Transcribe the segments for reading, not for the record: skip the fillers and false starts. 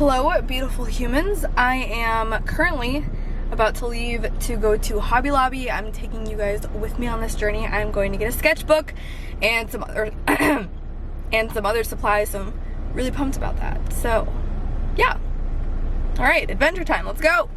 Hello, beautiful humans. I am currently about to leave to go to Hobby Lobby. I'm taking you guys with me on this journey. I'm going to get a sketchbook and some other and some other supplies, so I'm really pumped about that. So, yeah. All right, adventure time. Let's go.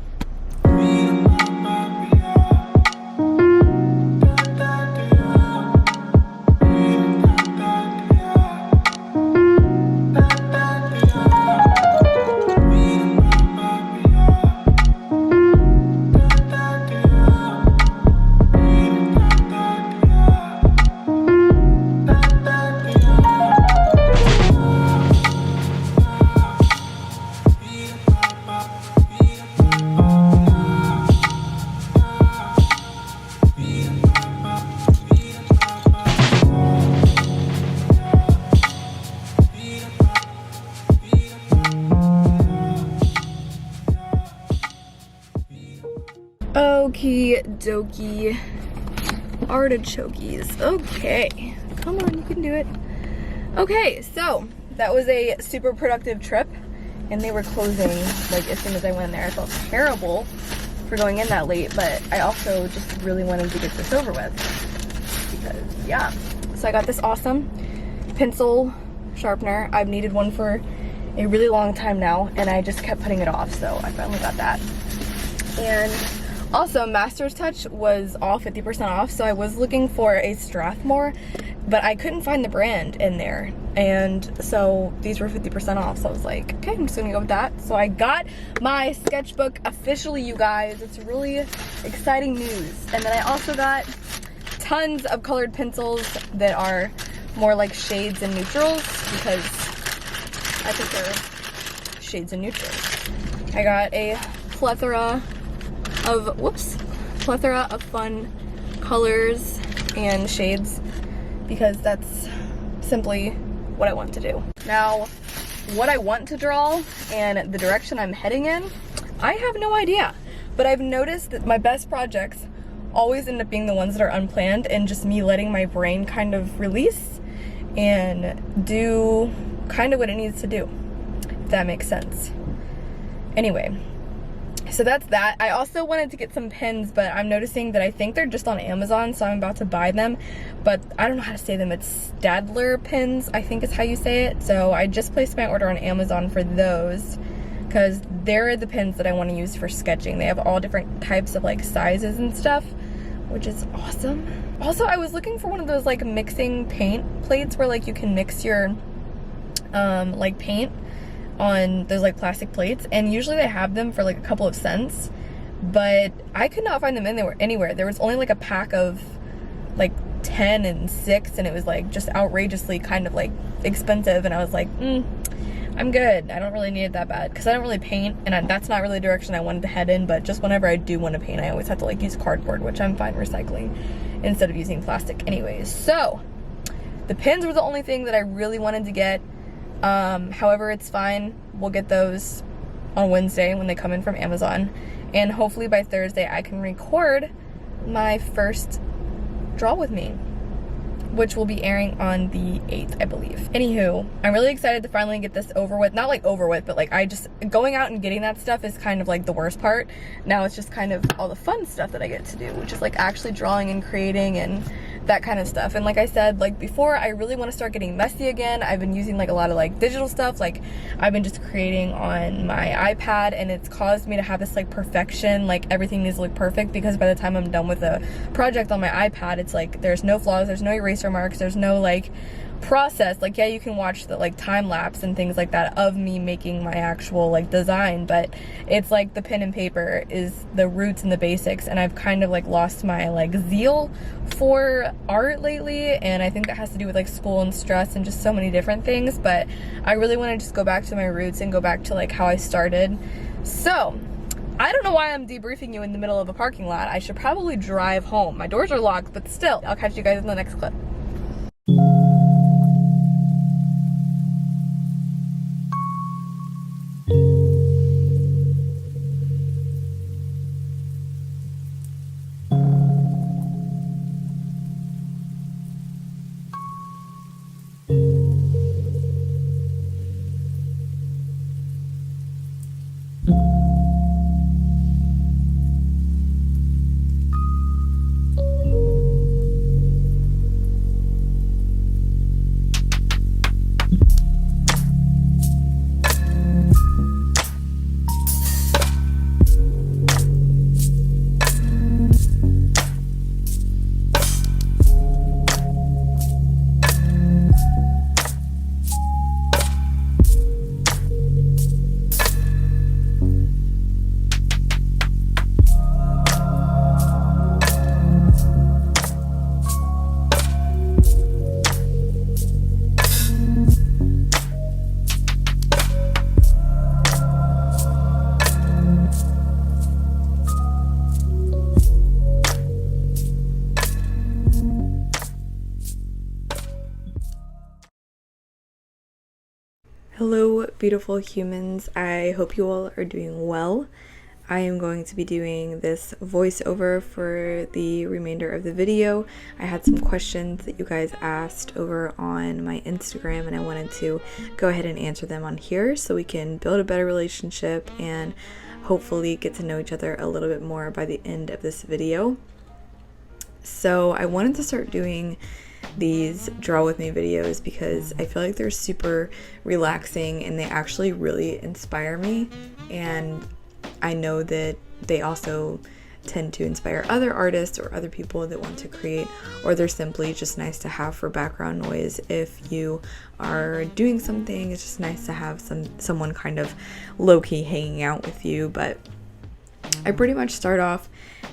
Okie dokie artichokes. Okay, come on, you can do it. Okay, so that was a super productive trip, and they were closing like as soon as I went in there. I felt terrible for going in that late, but I also just really wanted to get this over with because yeah. So I got this awesome pencil sharpener. I've needed one for a really long time now, and I just kept putting it off, so I finally got that. And also, Master's Touch was all 50% off, so I was looking for a Strathmore, but I couldn't find the brand in there, and so these were 50% off, so I was like, okay, I'm just gonna go with that. So I got my sketchbook officially, you guys. It's really exciting news. And then I also got tons of colored pencils that are more like shades and neutrals, because I prefer shades and neutrals. I got a plethora of fun colors and shades, because that's simply what I want to do. Now, what I want to draw and the direction I'm heading in, I have no idea. But I've noticed that my best projects always end up being the ones that are unplanned and just me letting my brain kind of release and do kind of what it needs to do, if that makes sense. Anyway, so that's that. I also wanted to get some pins, but I'm noticing that I think they're just on Amazon, so I'm about to buy them. But I don't know how to say them. It's Staedtler pins, I think is how you say it. So I just placed my order on Amazon for those, because they're the pins that I want to use for sketching. They have all different types of like sizes and stuff, which is awesome. Also, I was looking for one of those like mixing paint plates where like you can mix your like paint on those like plastic plates, and usually they have them for like a couple of cents, but I could not find them anywhere. There was only like a pack of like 10 and 6, and it was like just outrageously kind of like expensive, and I was like, I'm good. I don't really need it that bad, because I don't really paint, and that's not really the direction I wanted to head in. But just whenever I do want to paint, I always have to like use cardboard, which I'm fine recycling instead of using plastic anyways. So the pins were the only thing that I really wanted to get. However, it's fine. We'll get those on Wednesday when they come in from Amazon, and hopefully by Thursday I can record my first draw with me, which will be airing on the 8th, I believe. Anywho, I'm really excited to finally get this over with. Not like over with, but like going out and getting that stuff is kind of like the worst part. Now it's just kind of all the fun stuff that I get to do, which is like actually drawing and creating and that kind of stuff. And like I said, like before, I really want to start getting messy again. I've been using like a lot of like digital stuff. Like I've been just creating on my iPad, and it's caused me to have this like perfection, like everything needs to look perfect, because by the time I'm done with a project on my iPad, it's like there's no flaws, there's no eraser marks, there's no like process. Like, yeah, you can watch the like time lapse and things like that of me making my actual like design, but it's like the pen and paper is the roots and the basics, and I've kind of like lost my like zeal for art lately, and I think that has to do with like school and stress and just so many different things. But I really want to just go back to my roots and go back to like how I started. So I don't know why I'm debriefing you in the middle of a parking lot. I should probably drive home. My doors are locked, but still, I'll catch you guys in the next clip. beautiful humans. I hope you all are doing well. I am going to be doing this voiceover for the remainder of the video. I had some questions that you guys asked over on my Instagram, and I wanted to go ahead and answer them on here so we can build a better relationship and hopefully get to know each other a little bit more by the end of this video. So I wanted to start doing these draw with me videos because I feel like they're super relaxing and they actually really inspire me, and I know that they also tend to inspire other artists or other people that want to create, or they're simply just nice to have for background noise. If you are doing something, it's just nice to have someone kind of low-key hanging out with you. But I pretty much start off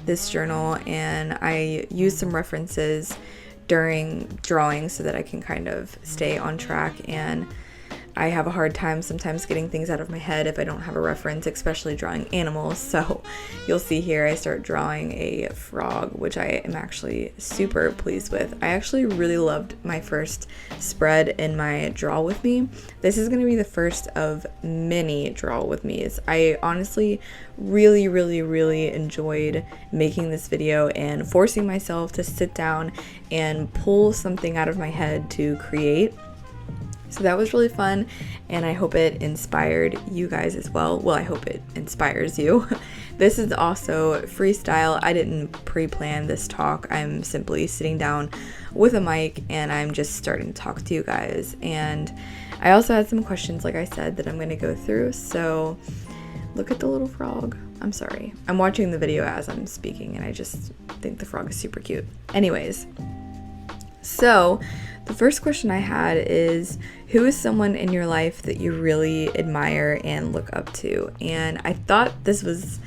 this journal and I use some references during drawing so that I can kind of stay on track, and I have a hard time sometimes getting things out of my head if I don't have a reference, especially drawing animals. So you'll see here I start drawing a frog, which I am actually super pleased with. I actually really loved my first spread in my draw with me. This is going to be the first of many draw with me's. I honestly really enjoyed making this video and forcing myself to sit down and pull something out of my head to create. So that was really fun, and I hope it inspired you guys as well. Well, I hope it inspires you. This is also freestyle. I didn't pre-plan this talk. I'm simply sitting down with a mic and I'm just starting to talk to you guys. And I also had some questions, like I said, that I'm going to go through. So look at the little frog. I'm sorry. I'm watching the video as I'm speaking and I just think the frog is super cute. Anyways, so the first question I had is, who is someone in your life that you really admire and look up to? And I thought this was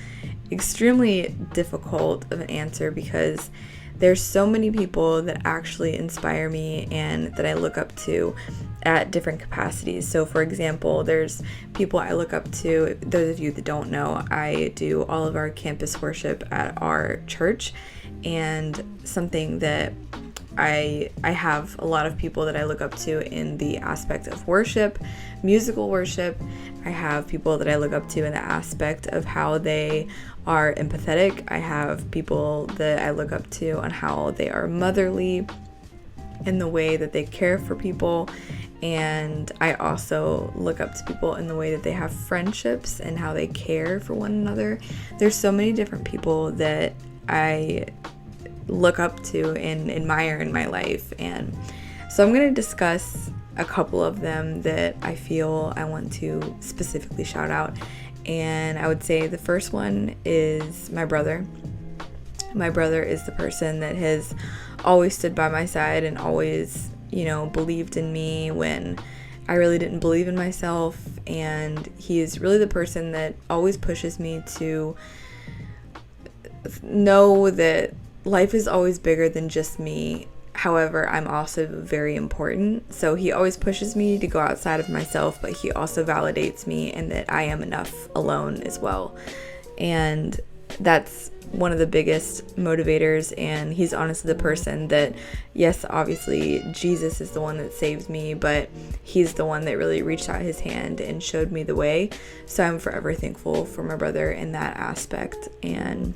extremely difficult of an answer because there's so many people that actually inspire me and that I look up to at different capacities. So for example, there's people I look up to. Those of you that don't know, I do all of our campus worship at our church, and something that I have a lot of people that I look up to in the aspect of worship, musical worship. I have people that I look up to in the aspect of how they are empathetic. I have people that I look up to on how they are motherly in the way that they care for people. And I also look up to people in the way that they have friendships and how they care for one another. There's so many different people that I look up to and admire in my life, and so I'm going to discuss a couple of them that I feel I want to specifically shout out. And I would say the first one is my brother. My brother is the person that has always stood by my side and always, believed in me when I really didn't believe in myself, and he is really the person that always pushes me to know that life is always bigger than just me. However, I'm also very important. So he always pushes me to go outside of myself, but he also validates me and that I am enough alone as well. And that's one of the biggest motivators. And he's honestly the person that, yes, obviously Jesus is the one that saved me, but he's the one that really reached out his hand and showed me the way. So I'm forever thankful for my brother in that aspect. And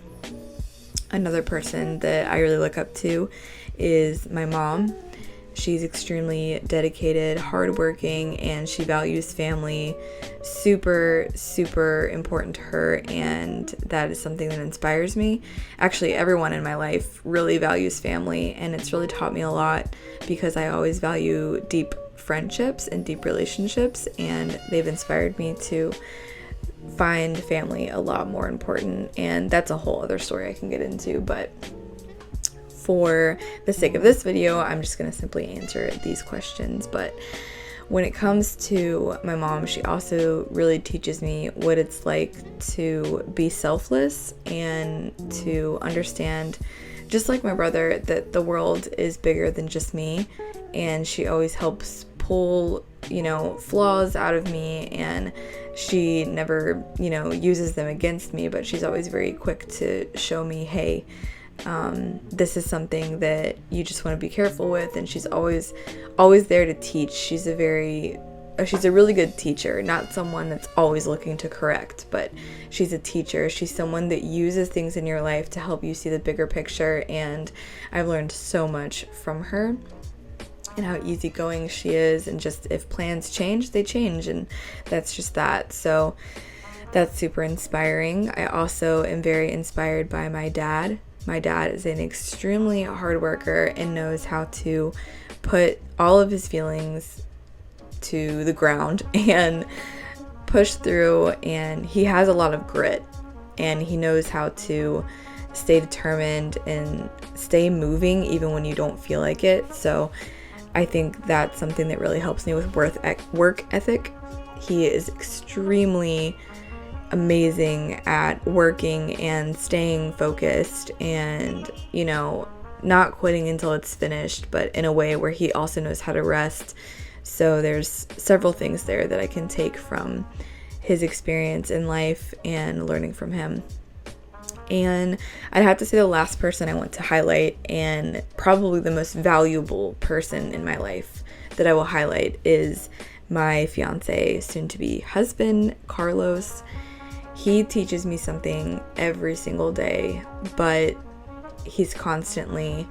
another person that I really look up to is my mom. She's extremely dedicated, hardworking, and she values family. Super important to her, and that is something that inspires me. Actually, everyone in my life really values family, and it's really taught me a lot because I always value deep friendships and deep relationships, and they've inspired me to find family a lot more important, and that's a whole other story I can get into. But for the sake of this video, I'm just going to simply answer these questions. But when it comes to my mom, she also really teaches me what it's like to be selfless and to understand, just like my brother, that the world is bigger than just me, and she always helps pull flaws out of me, and she never uses them against me, but she's always very quick to show me, hey, this is something that you just want to be careful with. And she's always there to teach. She's a very she's a really good teacher, not someone that's always looking to correct, but she's a teacher. She's someone that uses things in your life to help you see the bigger picture, and I've learned so much from her and how easygoing she is, and just if plans change, they change, and that's just that. So that's super inspiring. I also am very inspired by my dad. My dad is an extremely hard worker and knows how to put all of his feelings to the ground and push through, and he has a lot of grit, and he knows how to stay determined and stay moving even when you don't feel like it. So I think that's something that really helps me with work ethic. He is extremely amazing at working and staying focused and, you know, not quitting until it's finished, but in a way where he also knows how to rest. So there's several things there that I can take from his experience in life and learning from him. And I'd have to say the last person I want to highlight, and probably the most valuable person in my life that I will highlight, is my fiance, soon to be husband, Carlos. He teaches me something every single day, but he's constantly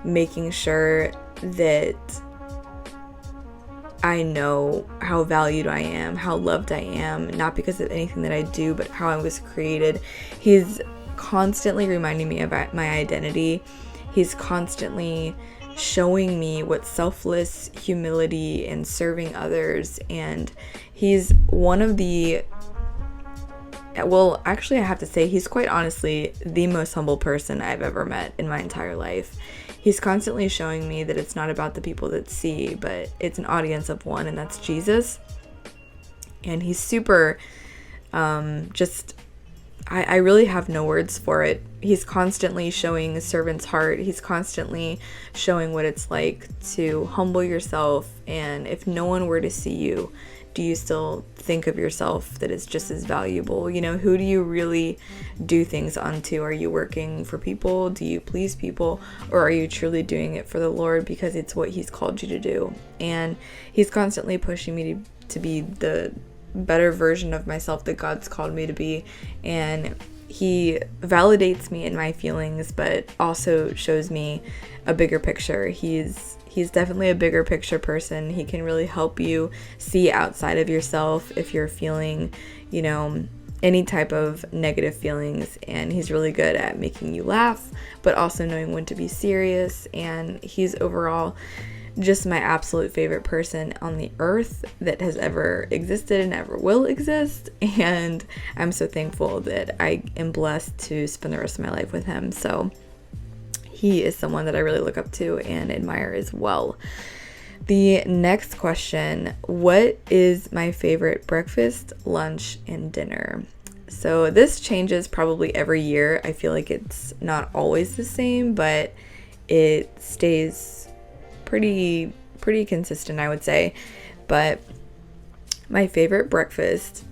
making sure that I know how valued I am, how loved I am, not because of anything that I do, but how I was created. He's constantly reminding me about my identity. He's constantly showing me what selfless humility and serving others, and he's one of the, well, actually I have to say he's quite honestly the most humble person I've ever met in my entire life. He's constantly showing me that it's not about the people that see, but it's an audience of one, and that's Jesus. And he's super I really have no words for it. He's constantly showing a servant's heart. He's constantly showing what it's like to humble yourself, and if no one were to see you, do you still think of yourself that it's just as valuable? You know, who do you really do things unto? Are you working for people? Do you please people? Or are you truly doing it for the Lord because it's what he's called you to do? And he's constantly pushing me to be the better version of myself that God's called me to be, and he validates me in my feelings, but also shows me a bigger picture. He's definitely a bigger picture person. He can really help you see outside of yourself if you're feeling, you know, any type of negative feelings, and he's really good at making you laugh, but also knowing when to be serious. And he's overall just my absolute favorite person on the earth that has ever existed and ever will exist, and I'm so thankful that I am blessed to spend the rest of my life with him. So he is someone that I really look up to and admire as well. The next question: what is my favorite breakfast, lunch, and dinner? So this changes probably every year. I feel like it's not always the same, but it stays pretty consistent, I would say. But my favorite breakfast,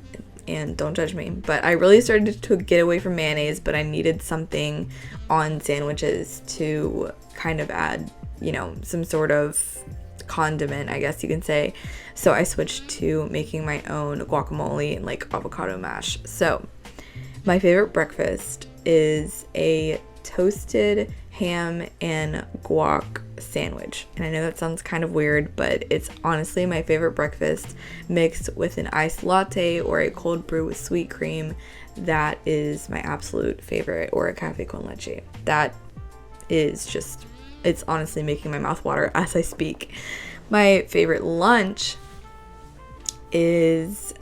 and don't judge me, but I really started to get away from mayonnaise, but I needed something on sandwiches to kind of add, you know, some sort of condiment, I guess you can say. So I switched to making my own guacamole and like avocado mash. So my favorite breakfast is a toasted ham and guac sandwich. And I know that sounds kind of weird, but it's honestly my favorite breakfast, mixed with an iced latte or a cold brew with sweet cream. That is my absolute favorite, or a cafe con leche. That is just, it's honestly making my mouth water as I speak. My favorite lunch is,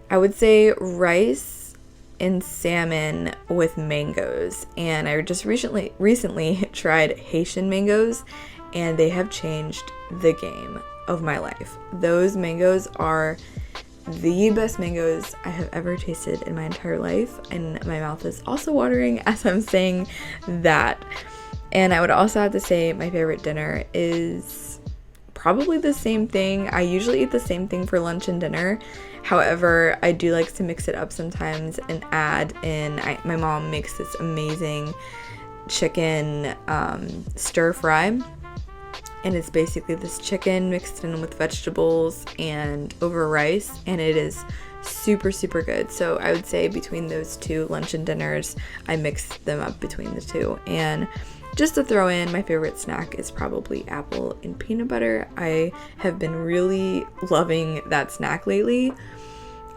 I would say, rice and salmon with mangoes. And I just recently tried Haitian mangoes, and they have changed the game of my life. Those mangoes are the best mangoes I have ever tasted in my entire life, and my mouth is also watering as I'm saying that. And I would also have to say my favorite dinner is probably the same thing. I usually eat the same thing for lunch and dinner. However, I do like to mix it up sometimes and add in, my mom makes this amazing chicken stir fry, and it's basically this chicken mixed in with vegetables and over rice, and it is super, super good. So I would say between those two lunch and dinners, I mix them up between the two. And just to throw in, my favorite snack is probably apple and peanut butter. I have been really loving that snack lately.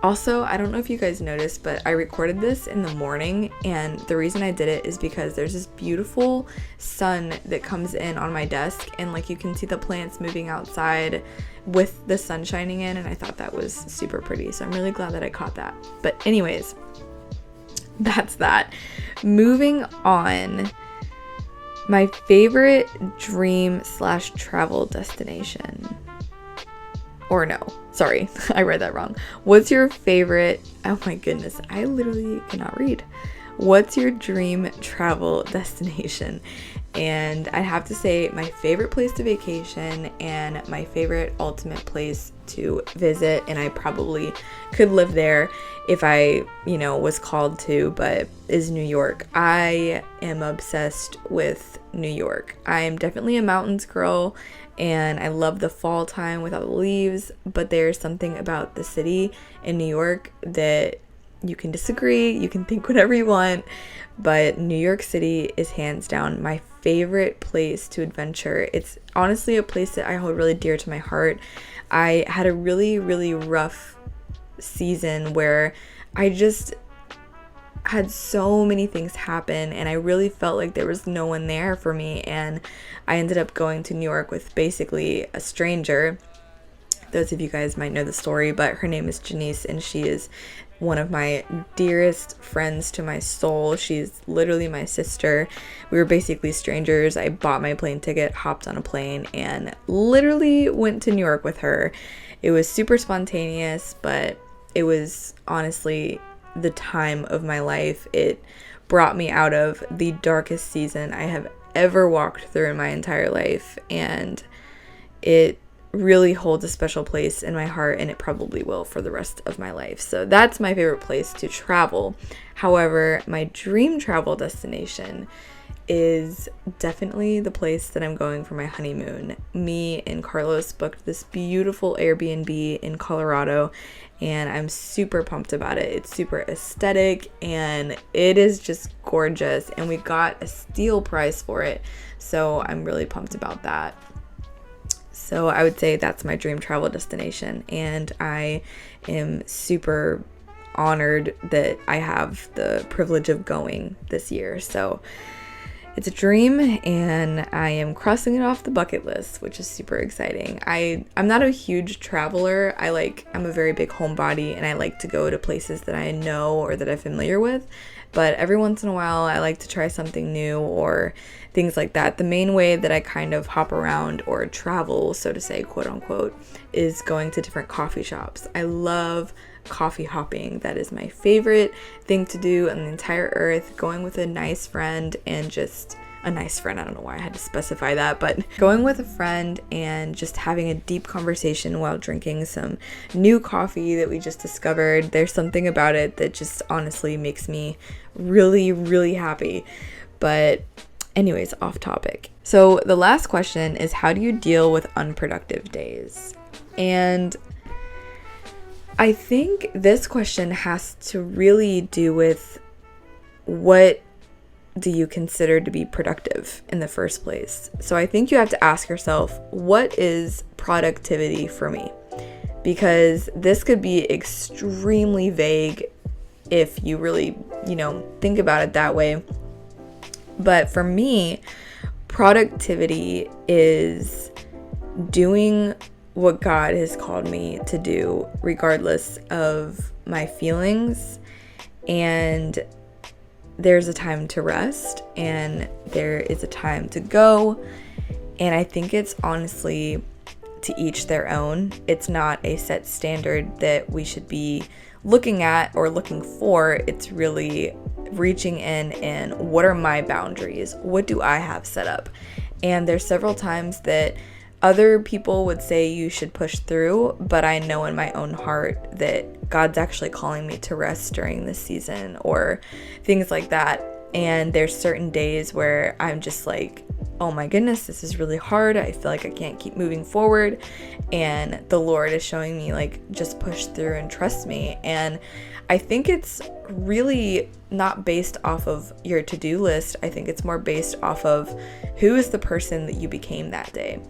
Also, I don't know if you guys noticed, but I recorded this in the morning, and the reason I did it is because there's this beautiful sun that comes in on my desk, and like you can see the plants moving outside with the sun shining in, and I thought that was super pretty. So I'm really glad that I caught that. But anyways, that's that. Moving on. My favorite dream/travel destination. Or no, sorry, I read that wrong. What's your favorite, oh my goodness, I literally cannot read. What's your dream travel destination? And I have to say my favorite place to vacation and my favorite ultimate place to visit, and I probably could live there if I, was called to, but is New York. I am obsessed with New York. I'm definitely a mountains girl, and I love the fall time without the leaves, but there's something about the city in New York that you can disagree, you can think whatever you want, but New York City is hands down my favorite place to adventure. It's honestly a place that I hold really dear to my heart. I had a really, really rough season where I just had so many things happen, and I really felt like there was no one there for me, and I ended up going to New York with basically a stranger. Those of you guys might know the story, but her name is Janice, and she is one of my dearest friends to my soul. She's literally my sister. We were basically strangers. I bought my plane ticket, hopped on a plane, and literally went to New York with her. It was super spontaneous, but it was honestly the time of my life. It brought me out of the darkest season I have ever walked through in my entire life, and it really holds a special place in my heart, and it probably will for the rest of my life. So that's my favorite place to travel. However, my dream travel destination is definitely the place that I'm going for my honeymoon. Me and Carlos booked this beautiful Airbnb in Colorado, and I'm super pumped about it. It's super aesthetic, and it is just gorgeous, and we got a steal price for it, so I'm really pumped about that. So I would say that's my dream travel destination, and I am super honored that I have the privilege of going this year. So it's a dream, and I am crossing it off the bucket list, which is super exciting. I'm not a huge traveler. I'm a very big homebody, and I like to go to places that I know or that I'm familiar with. But every once in a while, I like to try something new or things like that. The main way that I kind of hop around or travel, so to say, quote unquote, is going to different coffee shops. I love coffee hopping. That is my favorite thing to do on the entire earth. Going with a nice friend, and just a nice friend, I don't know why I had to specify that, but going with a friend and just having a deep conversation while drinking some new coffee that we just discovered. There's something about it that just honestly makes me really, really happy. But anyways, off topic. So the last question is, how do you deal with unproductive days? And I think this question has to really do with what do you consider to be productive in the first place. So I think you have to ask yourself, what is productivity for me? Because this could be extremely vague if you really, think about it that way. But for me, productivity is doing what God has called me to do, regardless of my feelings. And there's a time to rest, and there is a time to go. And I think it's honestly to each their own. It's not a set standard that we should be looking at or looking for. It's really reaching in and what are my boundaries? What do I have set up? And there's several times that other people would say you should push through, but I know in my own heart that God's actually calling me to rest during this season or things like that. And there's certain days where I'm just like, oh my goodness, this is really hard. I feel like I can't keep moving forward. And the Lord is showing me, like, just push through and trust me. And I think it's really not based off of your to-do list. I think it's more based off of who is the person that you became that day.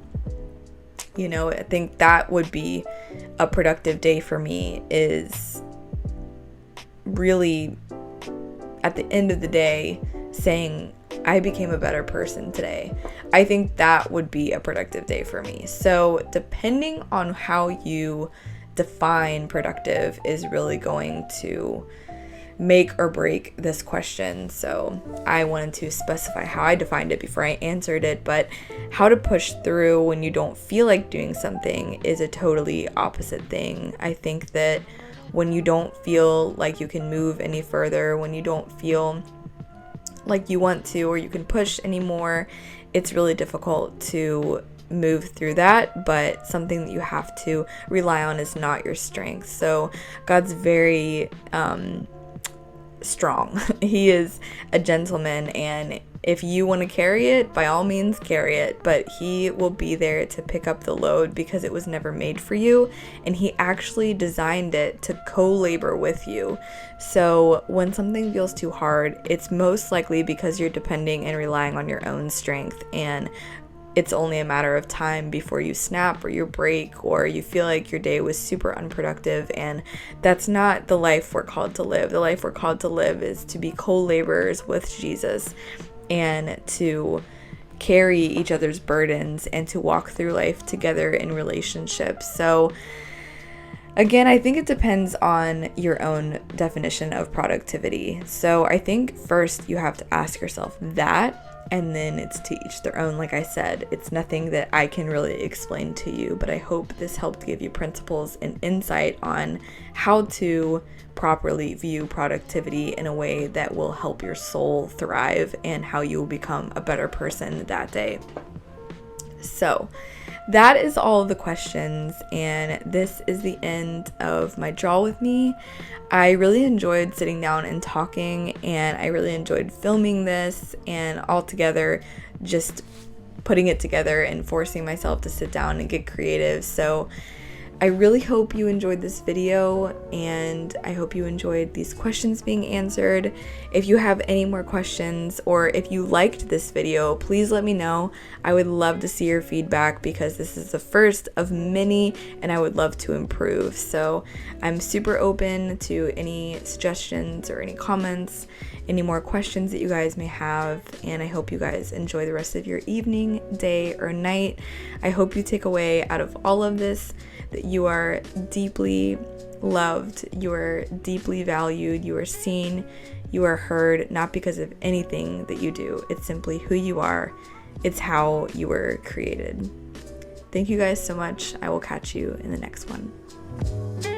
You know, I think that would be a productive day for me, is really at the end of the day saying, I became a better person today. I think that would be a productive day for me. So depending on how you define productive is really going to make or break this question. So I wanted to specify how I defined it before I answered it, but how to push through when you don't feel like doing something is a totally opposite thing. I think that when you don't feel like you can move any further, when you don't feel like you want to or you can push anymore, it's really difficult to move through that. But something that you have to rely on is not your strength. So God's very strong. He is a gentleman, and if you want to carry it, by all means carry it, but he will be there to pick up the load because it was never made for you, and he actually designed it to co-labor with you. So when something feels too hard, it's most likely because you're depending and relying on your own strength, and it's only a matter of time before you snap or you break or you feel like your day was super unproductive. And that's not the life we're called to live. The life we're called to live is to be co-laborers with Jesus and to carry each other's burdens and to walk through life together in relationships. So again, I think it depends on your own definition of productivity. So I think first you have to ask yourself that, and then it's to each their own. Like I said, it's nothing that I can really explain to you, but I hope this helped give you principles and insight on how to properly view productivity in a way that will help your soul thrive and how you will become a better person that day. So that is all of the questions, and this is the end of my draw with me. I really enjoyed sitting down and talking, and I really enjoyed filming this, and altogether just putting it together and forcing myself to sit down and get creative. So I really hope you enjoyed this video, and I hope you enjoyed these questions being answered. If you have any more questions, or if you liked this video, please let me know. I would love to see your feedback because this is the first of many and I would love to improve. So I'm super open to any suggestions or any comments, any more questions that you guys may have, and I hope you guys enjoy the rest of your evening, day, or night. I hope you take away out of all of this that you are deeply loved, you are deeply valued, you are seen, you are heard, not because of anything that you do. It's simply who you are. It's how you were created. Thank you guys so much. I will catch you in the next one.